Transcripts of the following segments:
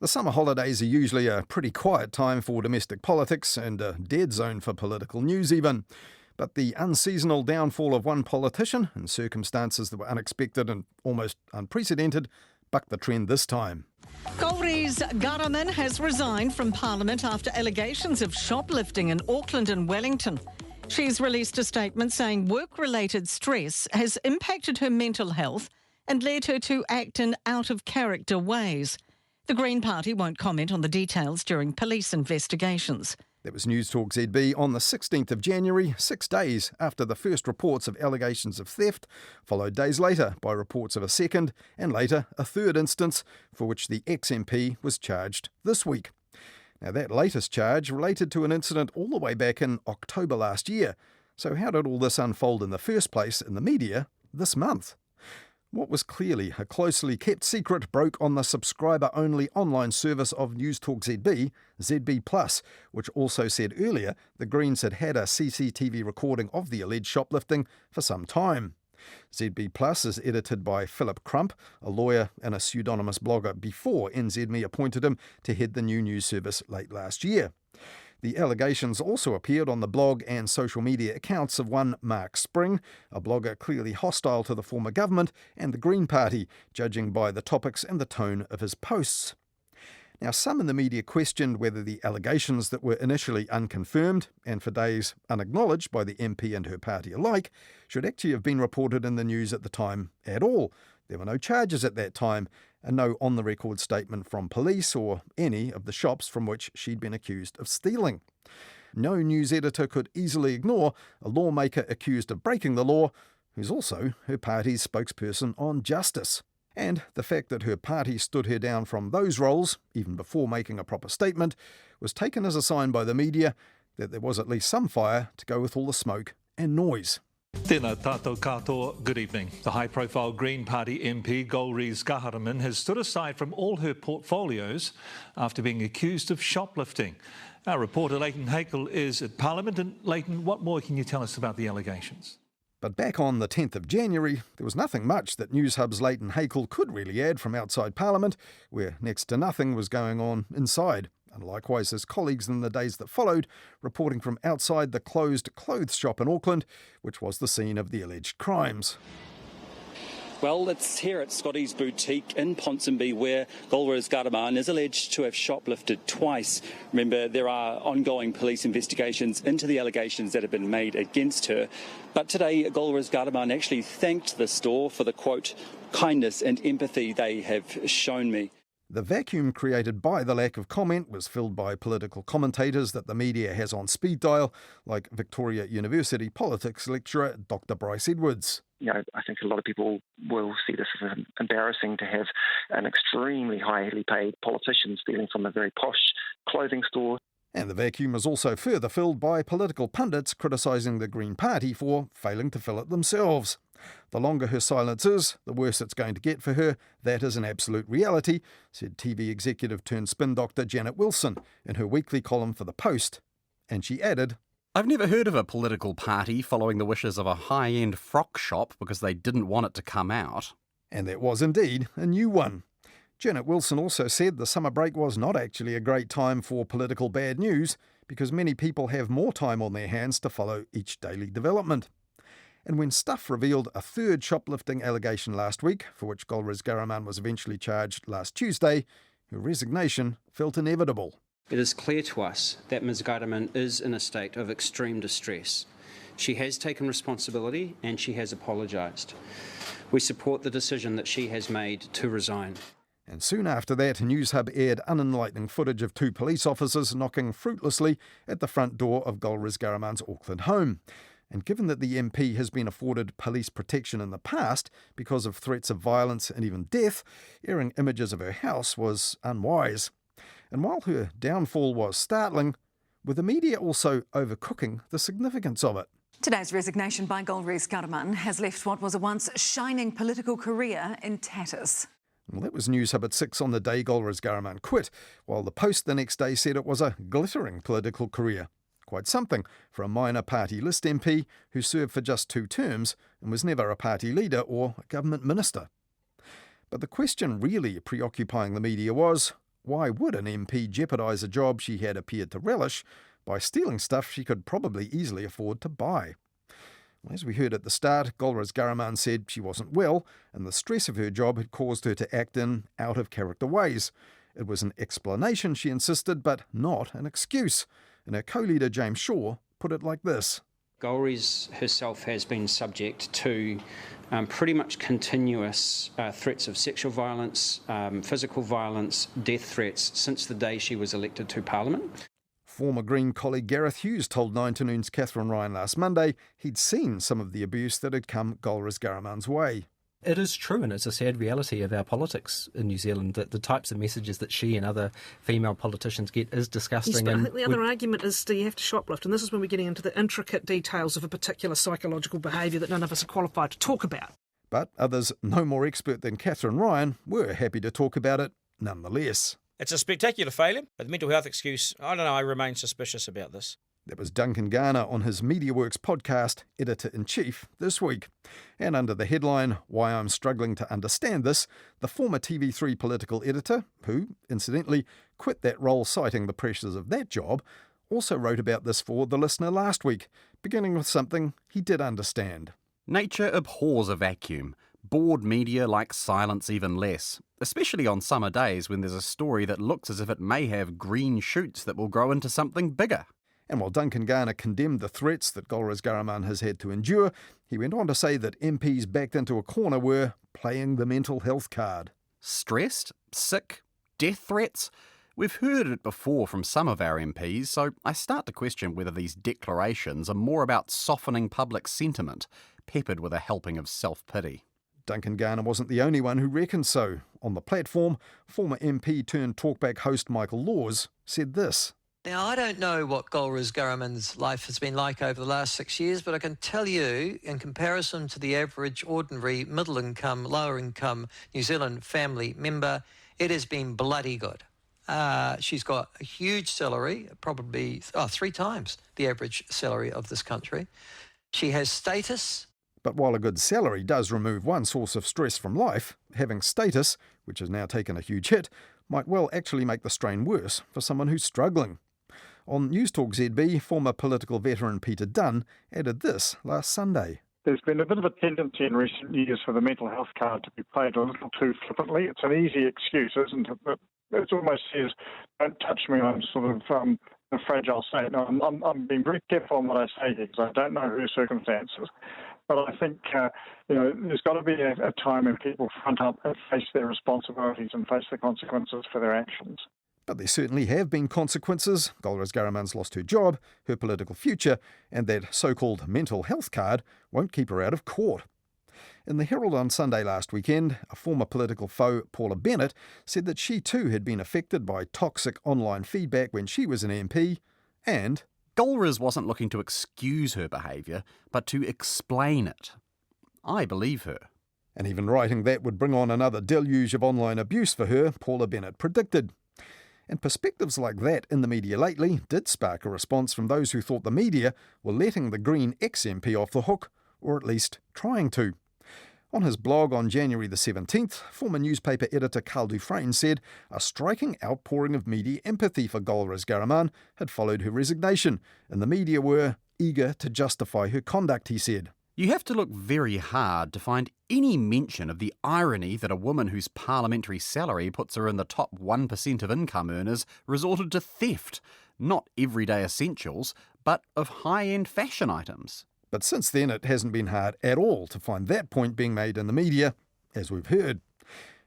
The summer holidays are usually a pretty quiet time for domestic politics and a dead zone for political news even. But the unseasonal downfall of one politician, in circumstances that were unexpected and almost unprecedented, bucked the trend this time. Golriz Ghahraman has resigned from Parliament after allegations of shoplifting in Auckland and Wellington. She's released a statement saying work-related stress has impacted her mental health and led her to act in out-of-character ways. The Green Party won't comment on the details during police investigations. That was News Talk ZB on the 16th of January, 6 days after the first reports of allegations of theft, followed days later by reports of a second and later a third instance for which the ex-MP was charged this week. Now, that latest charge related to an incident all the way back in October last year. So how did all this unfold in the first place in the media this month? What was clearly a closely kept secret broke on the subscriber-only online service of News Talk ZB, ZB+, which also said earlier the Greens had had a CCTV recording of the alleged shoplifting for some time. ZB+ is edited by Philip Crump, a lawyer and a pseudonymous blogger before NZME appointed him to head the new news service late last year. The allegations also appeared on the blog and social media accounts of one Mark Spring, a blogger clearly hostile to the former government and the Green Party, judging by the topics and the tone of his posts. Now, some in the media questioned whether the allegations that were initially unconfirmed and for days unacknowledged by the MP and her party alike should actually have been reported in the news at the time at all. There were no charges at that time and no on-the-record statement from police or any of the shops from which she'd been accused of stealing. No news editor could easily ignore a lawmaker accused of breaking the law, who's also her party's spokesperson on justice. And the fact that her party stood her down from those roles, even before making a proper statement, was taken as a sign by the media that there was at least some fire to go with all the smoke and noise. Tēnā tātou katoa, good evening. The high-profile Green Party MP Golriz Ghahraman has stood aside from all her portfolios after being accused of shoplifting. Our reporter Leighton Hakel is at Parliament. And Leighton, what more can you tell us about the allegations? But back on the 10th of January, there was nothing much that News Hub's Leighton Hakel could really add from outside Parliament, where next to nothing was going on inside. And likewise his colleagues in the days that followed, reporting from outside the closed clothes shop in Auckland, which was the scene of the alleged crimes. Well, it's here at Scotty's Boutique in Ponsonby where Golriz Ghahraman is alleged to have shoplifted twice. Remember, there are ongoing police investigations into the allegations that have been made against her. But today, Golriz Ghahraman actually thanked the store for the, quote, kindness and empathy they have shown me. The vacuum created by the lack of comment was filled by political commentators that the media has on speed dial, like Victoria University politics lecturer Dr. Bryce Edwards. I think a lot of people will see this as embarrassing to have an extremely highly paid politician stealing from a very posh clothing store. And the vacuum was also further filled by political pundits criticising the Green Party for failing to fill it themselves. The longer her silence is, the worse it's going to get for her. That is an absolute reality, said TV executive turned spin doctor Janet Wilson in her weekly column for The Post. And she added, I've never heard of a political party following the wishes of a high-end frock shop because they didn't want it to come out. And that was indeed a new one. Janet Wilson also said the summer break was not actually a great time for political bad news because many people have more time on their hands to follow each daily development. And when Stuff revealed a third shoplifting allegation last week, for which Golriz Ghahraman was eventually charged last Tuesday, her resignation felt inevitable. It is clear to us that Ms Ghahraman is in a state of extreme distress. She has taken responsibility and she has apologised. We support the decision that she has made to resign. And soon after that, News Hub aired unenlightening footage of two police officers knocking fruitlessly at the front door of Golriz Ghahraman's Auckland home. And given that the MP has been afforded police protection in the past because of threats of violence and even death, airing images of her house was unwise. And while her downfall was startling, were the media also overcooking the significance of it? Today's resignation by Golriz Ghahraman has left what was a once shining political career in tatters. Well, that was News Hub at 6 on the day Golriz Ghahraman quit, while the Post the next day said it was a glittering political career. Quite something for a minor party list MP who served for just 2 terms and was never a party leader or a government minister. But the question really preoccupying the media was, why would an MP jeopardise a job she had appeared to relish by stealing stuff she could probably easily afford to buy? As we heard at the start, Golriz Ghahraman said she wasn't well, and the stress of her job had caused her to act in out-of-character ways. It was an explanation, she insisted, but not an excuse. And her co-leader, James Shaw, put it like this. Golriz herself has been subject to pretty much continuous threats of sexual violence, physical violence, death threats since the day she was elected to Parliament. Former Green colleague Gareth Hughes told 9 to Noon's Catherine Ryan last Monday he'd seen some of the abuse that had come Golriz Ghahraman's way. It is true, and it's a sad reality of our politics in New Zealand, that the types of messages that she and other female politicians get is disgusting. Yes, but I think the other argument is, do you have to shoplift? And this is when we're getting into the intricate details of a particular psychological behaviour that none of us are qualified to talk about. But others, no more expert than Catherine Ryan, were happy to talk about it nonetheless. It's a spectacular failure, but the mental health excuse, I don't know, I remain suspicious about this. That was Duncan Garner on his Mediaworks podcast, Editor-in-Chief, this week. And under the headline, Why I'm Struggling to Understand This, the former TV3 political editor, who, incidentally, quit that role citing the pressures of that job, also wrote about this for The Listener last week, beginning with something he did understand. Nature abhors a vacuum. Bored media like silence even less, especially on summer days when there's a story that looks as if it may have green shoots that will grow into something bigger. And while Duncan Garner condemned the threats that Golriz Ghahraman has had to endure, he went on to say that MPs backed into a corner were playing the mental health card. Stressed? Sick? Death threats? We've heard it before from some of our MPs, so I start to question whether these declarations are more about softening public sentiment, peppered with a helping of self-pity. Duncan Garner wasn't the only one who reckoned so. On the platform, former MP turned talkback host Michael Laws said this. Now, I don't know what Golriz Ghahraman's life has been like over the last 6 years, but I can tell you, in comparison to the average, ordinary, middle-income, lower-income New Zealand family member, it has been bloody good. She's got a huge salary, probably 3 times the average salary of this country. She has status. But while a good salary does remove one source of stress from life, having status, which has now taken a huge hit, might well actually make the strain worse for someone who's struggling. On News Talk ZB, former political veteran Peter Dunn added this last Sunday. There's been a bit of a tendency in recent years for the mental health card to be played a little too flippantly. It's an easy excuse, isn't it? But it almost says, don't touch me, I'm sort of in a fragile state. Now, I'm being very careful on what I say here because I don't know her circumstances. But I think, there's got to be a time when people front up and face their responsibilities and face the consequences for their actions. But there certainly have been consequences. Golriz Ghahraman's lost her job, her political future, and that so-called mental health card won't keep her out of court. In the Herald on Sunday last weekend, a former political foe, Paula Bennett, said that she too had been affected by toxic online feedback when she was an MP, and Golriz wasn't looking to excuse her behaviour, but to explain it. I believe her. And even writing that would bring on another deluge of online abuse for her, Paula Bennett predicted. And perspectives like that in the media lately did spark a response from those who thought the media were letting the Green ex-MP off the hook, or at least trying to. On his blog on January the 17th, former newspaper editor Carl Dufresne said a striking outpouring of media empathy for Golriz Ghahraman had followed her resignation, and the media were eager to justify her conduct, he said. You have to look very hard to find any mention of the irony that a woman whose parliamentary salary puts her in the top 1% of income earners resorted to theft, not everyday essentials, but of high-end fashion items. But since then, it hasn't been hard at all to find that point being made in the media, as we've heard.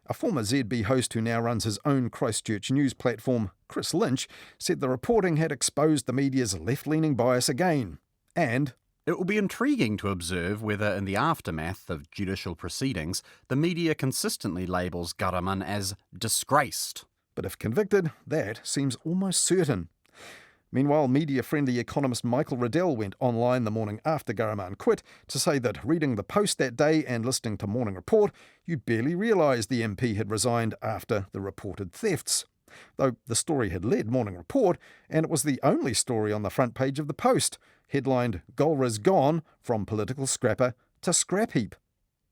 A former ZB host who now runs his own Christchurch news platform, Chris Lynch, said the reporting had exposed the media's left-leaning bias again. And it will be intriguing to observe whether, in the aftermath of judicial proceedings, the media consistently labels Ghahraman as disgraced. But if convicted, that seems almost certain. Meanwhile, media-friendly economist Michael Riddell went online the morning after Ghahraman quit to say that reading the Post that day and listening to Morning Report, you'd barely realise the MP had resigned after the reported thefts. Though the story had led Morning Report, and it was the only story on the front page of the Post, headlined Golriz Gone from Political Scrapper to Scrap Heap.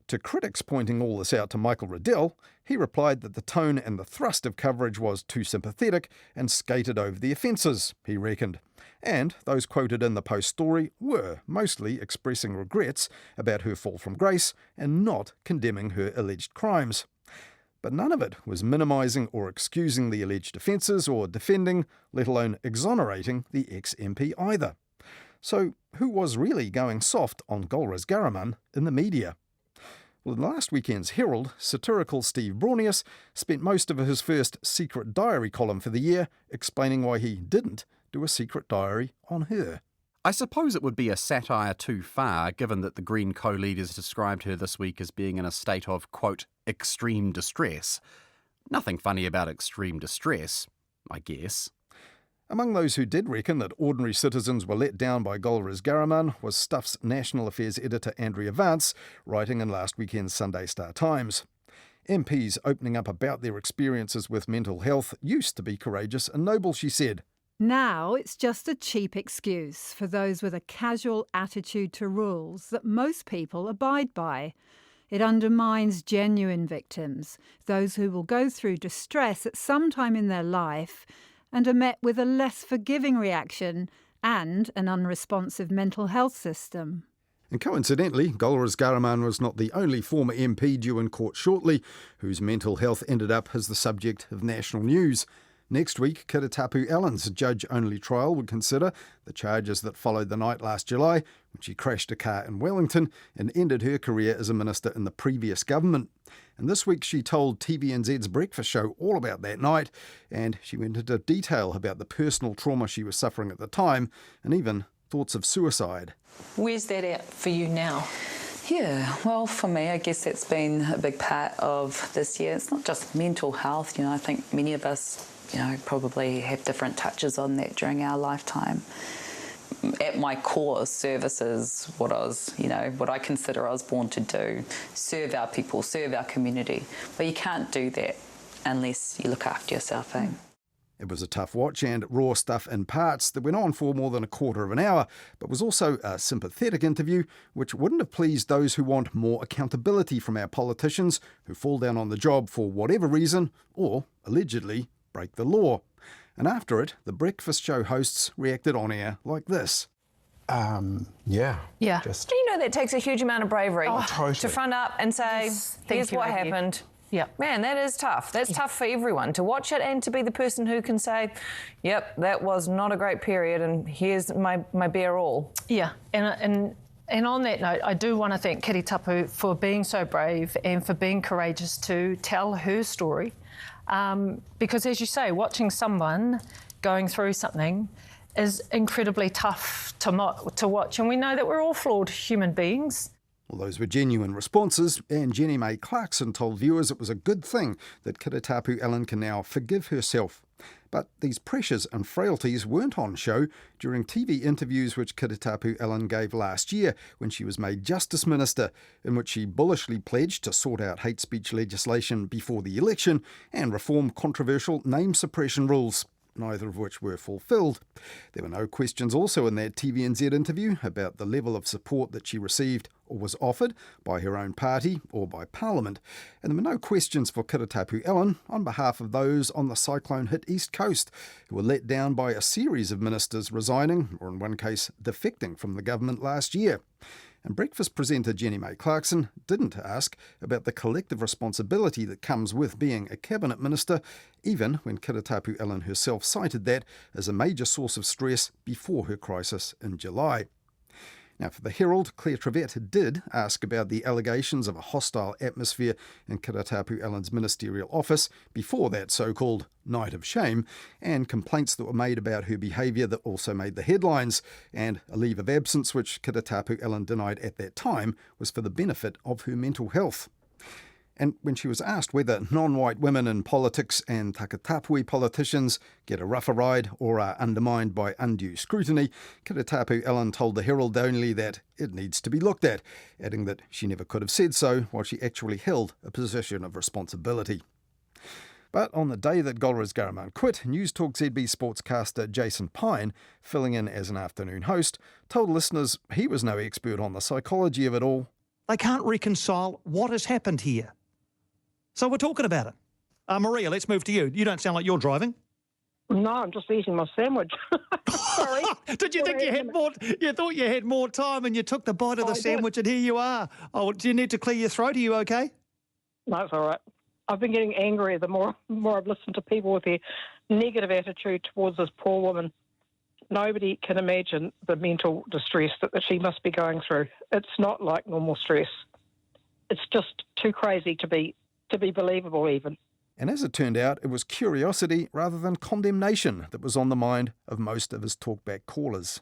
To critics pointing all this out to Michael Riddell, he replied that the tone and the thrust of coverage was too sympathetic and skated over the offences, he reckoned. And those quoted in the Post story were mostly expressing regrets about her fall from grace and not condemning her alleged crimes. But none of it was minimising or excusing the alleged offences or defending, let alone exonerating, the ex-MP either. So who was really going soft on Golriz Ghahraman in the media? Well, in last weekend's Herald, satirical Steve Braunius spent most of his first secret diary column for the year explaining why he didn't do a secret diary on her. I suppose it would be a satire too far, given that the Green co-leaders described her this week as being in a state of, quote, extreme distress. Nothing funny about extreme distress, I guess. Among those who did reckon that ordinary citizens were let down by Golriz Ghahraman was Stuff's National Affairs editor Andrea Vance, writing in last weekend's Sunday Star Times. MPs opening up about their experiences with mental health used to be courageous and noble, she said. Now it's just a cheap excuse for those with a casual attitude to rules that most people abide by. It undermines genuine victims, those who will go through distress at some time in their life and are met with a less forgiving reaction and an unresponsive mental health system. And coincidentally, Golriz Ghahraman was not the only former MP due in court shortly whose mental health ended up as the subject of national news. Next week, Kiritapu Allen's judge-only trial would consider the charges that followed the night last July when she crashed a car in Wellington and ended her career as a minister in the previous government. And this week she told TVNZ's Breakfast Show all about that night, and she went into detail about the personal trauma she was suffering at the time and even thoughts of suicide. Where's that at for you now? Yeah, well, for me, I guess that's been a big part of this year. It's not just mental health, I think many of us probably have different touches on that during our lifetime. At my core, service is what what I consider I was born to do. Serve our people, serve our community. But you can't do that unless you look after yourself, eh? It was a tough watch and raw stuff in parts that went on for more than a quarter of an hour, but was also a sympathetic interview which wouldn't have pleased those who want more accountability from our politicians who fall down on the job for whatever reason or, allegedly, break the law. And after it, the breakfast show hosts reacted on air like this. Yeah. Just... that takes a huge amount of bravery totally. to front up and say, here's what happened. Yeah. Man, that is tough. That's tough for everyone to watch it and to be the person who can say, yep, that was not a great period and here's my bare all. Yeah, and on that note, I do want to thank Kiritapu for being so brave and for being courageous to tell her story. Because as you say, watching someone going through something is incredibly tough to watch. And we know that we're all flawed human beings. Well, those were genuine responses, and Jenny May Clarkson told viewers it was a good thing that Kiritapu Allen can now forgive herself. But these pressures and frailties weren't on show during TV interviews which Kiritapu Allen gave last year when she was made Justice Minister, in which she bullishly pledged to sort out hate speech legislation before the election and reform controversial name suppression rules, neither of which were fulfilled. There were no questions also in that TVNZ interview about the level of support that she received or was offered by her own party or by Parliament. And there were no questions for Kiritapu Allen on behalf of those on the cyclone-hit East Coast who were let down by a series of ministers resigning, or in one case defecting from the government last year. And breakfast presenter Jenny May Clarkson didn't ask about the collective responsibility that comes with being a cabinet minister, even when Kiritapu Allen herself cited that as a major source of stress before her crisis in July. Now, for the Herald, Claire Trevette did ask about the allegations of a hostile atmosphere in Kiritapu Allen's ministerial office before that so-called night of shame, and complaints that were made about her behaviour that also made the headlines, and a leave of absence which Kiritapu Allen denied at that time was for the benefit of her mental health. And when she was asked whether non-white women in politics and Takatapui politicians get a rougher ride or are undermined by undue scrutiny, Kiritapu Allen told the Herald only that it needs to be looked at, adding that she never could have said so while she actually held a position of responsibility. But on the day that Golriz Ghahraman quit, News Talk ZB sportscaster Jason Pine, filling in as an afternoon host, told listeners he was no expert on the psychology of it all, They can't reconcile what has happened here. So we're talking about it. Maria, let's move to you. You don't sound like you're driving. No, I'm just eating my sandwich. Sorry. Did you think you had more? You thought you had more time, and you took the bite of the sandwich, and here you are. Oh, do you need to clear your throat? Are you okay? No, it's all right. I've been getting angrier the more I've listened to people with their negative attitude towards this poor woman. Nobody can imagine the mental distress that she must be going through. It's not like normal stress. It's just too crazy to be believable even. And as it turned out, it was curiosity rather than condemnation that was on the mind of most of his talkback callers.